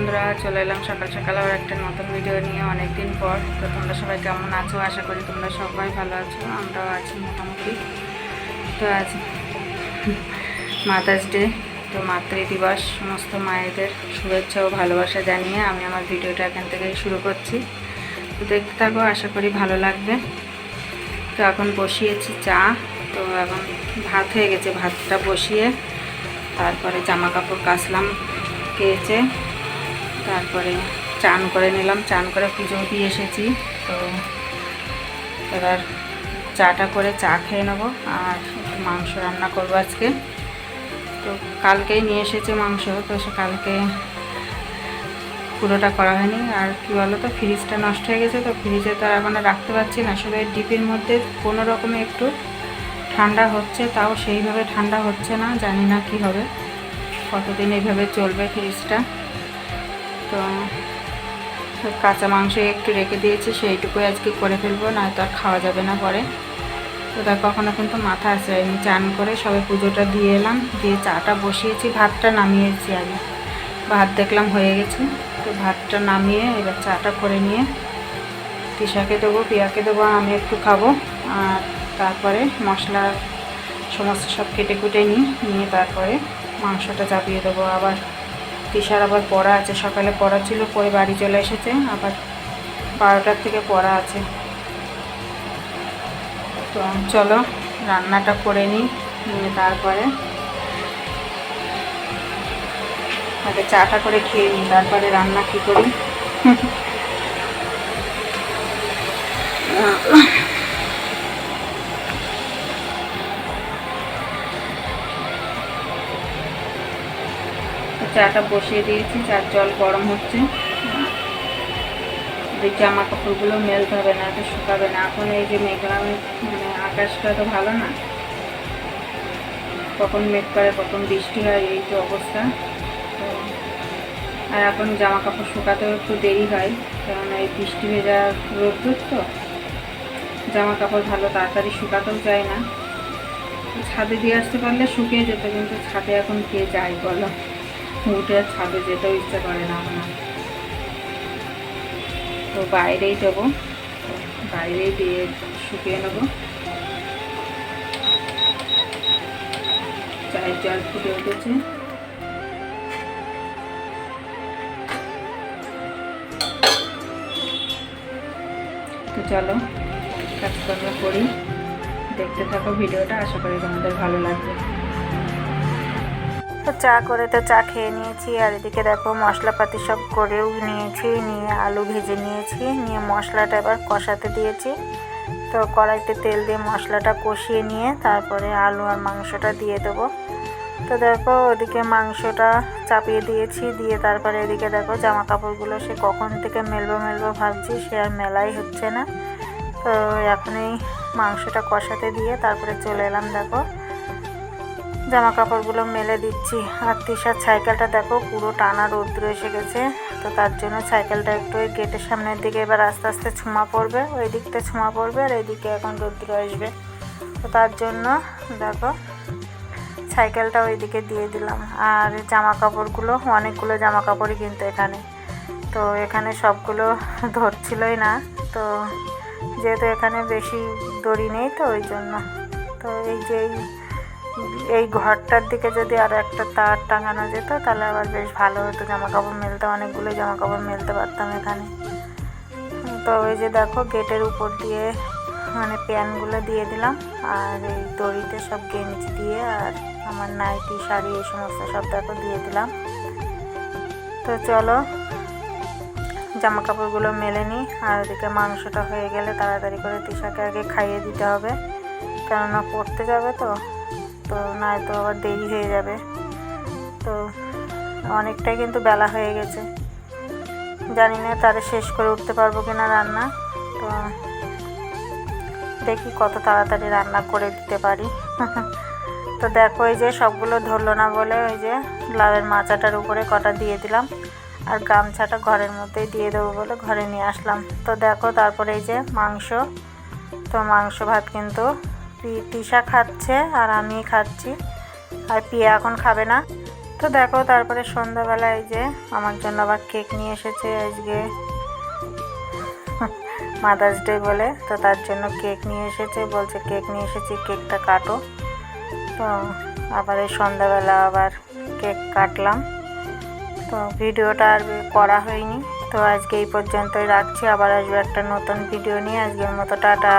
বন্ধুরা, চলে এলাম সকাল সকাল আবার একটা নতুন ভিডিও নিয়ে অনেক দিন পর। তো তোমরা সবাই কেমন আছো? আশা করি তোমরা সবাই ভালো আছো, আমরাও আছি মোটামুটি। তো আজ মাদার্স ডে, তো মাতৃ দিবস। সমস্ত মায়েদের শুভেচ্ছা ও ভালোবাসা জানিয়ে আমি আমার ভিডিওটা এখান থেকে শুরু করছি। তো দেখতে থাকো, আশা করি ভালো লাগবে। তো এখন বসিয়েছি চা। তো এখন ভাত হয়ে গেছে, ভাতটা বসিয়ে তারপরে জামা কাপড় কাচলাম কেচে, তারপরে চান করে নিলাম, চান করে পুজো দিয়ে এসেছি। তো এবার চাটা করে চা খেয়ে নেবো আর একটু মাংস রান্না করবো আজকে। তো কালকেই নিয়ে এসেছে মাংস, তো সে কালকে পুরোটা করা হয়নি। আর কি বলো তো, ফ্রিজটা নষ্ট হয়ে গেছে, তো ফ্রিজে তো আর এখন রাখতে পারছি না। শুধু এই ডিপির মধ্যে কোনো রকমে একটু ঠান্ডা হচ্ছে, তাও সেইভাবে ঠান্ডা হচ্ছে না। জানি না কি হবে, কতদিন এইভাবে চলবে ফ্রিজটা। তো কাঁচা মাংস একটু রেখে দিয়েছি, সেইটুকুই আজকে করে ফেলবো, নয়তো আর খাওয়া যাবে না পরে। তো দেখো কখনো কিন্তু মাথা আসে, আমি চান করে সবে পুজোটা দিয়ে এলাম, দিয়ে চাটা বসিয়েছি, ভাতটা নামিয়েছি আগে। ভাত দেখলাম হয়ে গেছে, তো ভাতটা নামিয়ে এবার চাটা করে নিয়ে তিশাকে দেবো, পিয়াকে দেবো, আমি একটু খাবো। আর তারপরে মশলা সমস্ত সব কেটে কুটে নিয়ে তারপরে মাংসটা চাপিয়ে দেবো। আবার তিশার আবার পড়া আছে, সকালে পড়া ছিল, পরে বাড়ি চলে এসেছে, আবার 12টার থেকে পড়া আছে। তো চলো রান্নাটা করে নিয়ে তারপরে আগে চাটা করে খেয়ে নিই, তারপরে রান্না কী করি। চাটা বসিয়ে দিয়েছি, চার জল গরম হচ্ছে। জামা কাপড়গুলো মেলতে হবে না, তো শুকাবে না। এখন এই যে মেঘলা মানে আকাশটা তো ভালো না, কখন মেঘ করে কখন বৃষ্টি হয়, এই তো অবস্থা। তো আর এখন জামা কাপড় শুকাতেও একটু দেরি হয়, কারণ এই বৃষ্টি ভেজা রোদ্দুর, তো জামা কাপড় ভালো তাড়াতাড়ি শুকাতেও যায় না। ছাদে দিয়ে আসতে পারলে শুকিয়ে যেত, কিন্তু ছাদে এখন কে যায় বলো, উঠে আর ছাদে যেতেও ইচ্ছা করে না আমার। তো বাইরেই দেবো, বাইরেই দিয়ে শুকিয়ে নেবো। চায়ের জল ফুটে উঠেছে, তো চলো কাজকর্ম করি, দেখতে থাকো ভিডিওটা, আশা করি তোমাদের ভালো লাগবে। তো চা করে তো চা খেয়ে নিয়েছি, আর এদিকে দেখো মশলাপাতি সব করেও নিয়েছি, নিয়ে আলু ভেজে নিয়েছি, নিয়ে মশলাটা এবার কষাতে দিয়েছি। তো কড়াইতে তেল দিয়ে মশলাটা কষিয়ে নিয়ে তারপরে আলু আর মাংসটা দিয়ে দেবো। তো দেখো ওদিকে মাংসটা চাপিয়ে দিয়েছি, দিয়ে তারপরে এদিকে দেখো জামা কাপড়গুলো সে কখন থেকে মেলবো ভাবছি, সে আর মেলাই হচ্ছে না। তো এখন এই মাংসটা কষাতে দিয়ে তারপরে চলে এলাম, দেখো জামা কাপড়গুলো মেলে দিচ্ছি। আর তিশার সাইকেলটা দেখো পুরো টানা রৌদ্র এসে গেছে, তো তার জন্য সাইকেলটা একটু ওই গেটের সামনের দিকে এবার আস্তে আস্তে ছোঁয়া পড়বে, ওই দিকটা ছোঁয়া পড়বে, আর এইদিকে এখন রৌদ্র আসবে। তো তার জন্য দেখো সাইকেলটা ওইদিকে দিয়ে দিলাম। আর জামা কাপড়গুলো অনেকগুলো জামা কাপড়ই কিন্তু এখানে, তো এখানে সবগুলো ধরছিলই না, তো যেহেতু এখানে বেশি দড়ি নেই, তো ওই জন্য। তো এই যে এই ঘরটার দিকে যদি আরও একটা তার টাঙানো যেত তাহলে আবার বেশ ভালো হতো, জামা কাপড় মেলতে, অনেকগুলো জামা কাপড় মেলতে পারতাম এখানে। তো ওই যে দেখো গেটের উপর দিয়ে মানে প্যানগুলো দিয়ে দিলাম, আর এই দড়িতে সব গেঞ্জি দিয়ে আর আমার নাইটি শাড়ি এই সমস্ত সব দেখো দিয়ে দিলাম। তো চলো জামা কাপড়গুলো মেলে নিই, আর ওদিকে মাংসটা হয়ে গেলে তাড়াতাড়ি করে তিশাকে আগে খাইয়ে দিতে হবে, কেননা পড়তে যাবে, তো নয়তো আবার দেরি হয়ে যাবে। তো অনেকটাই কিন্তু বেলা হয়ে গেছে, জানি না তারে শেষ করে উঠতে পারবো কিনা রান্না। তো দেখি কত তাড়াতাড়ি রান্না করে দিতে পারি। তো দেখো এই যে সবগুলো ধরলো না বলে ওই যে লাউয়ের মাচাটার উপরে কটা দিয়ে দিলাম, আর গামছাটা ঘরের মধ্যেই দিয়ে দেবো বলে ঘরে নিয়ে আসলাম। তো দেখো তারপরে এই যে মাংস, তো মাংস ভাত কিন্তু তিশা খাচ্ছে আর আমি খাচ্ছি, আর পিয়া এখন খাবে না। তো দেখো তারপরে সন্ধ্যাবেলায় যে আমার জন্য আবার কেক নিয়ে এসেছে আজকে মাদার্স ডে বলে, তো তার জন্য কেক নিয়ে এসেছে, বলছে কেক নিয়ে এসেছি কেকটা কাটো। তো আবার এই সন্ধ্যাবেলা আবার কেক কাটলাম। তো ভিডিওটা আর করা হয়নি। তো আজকে এই পর্যন্তই রাখছি, আবার আসবে একটা নতুন ভিডিও নিয়ে। আজকের মতো টাটা।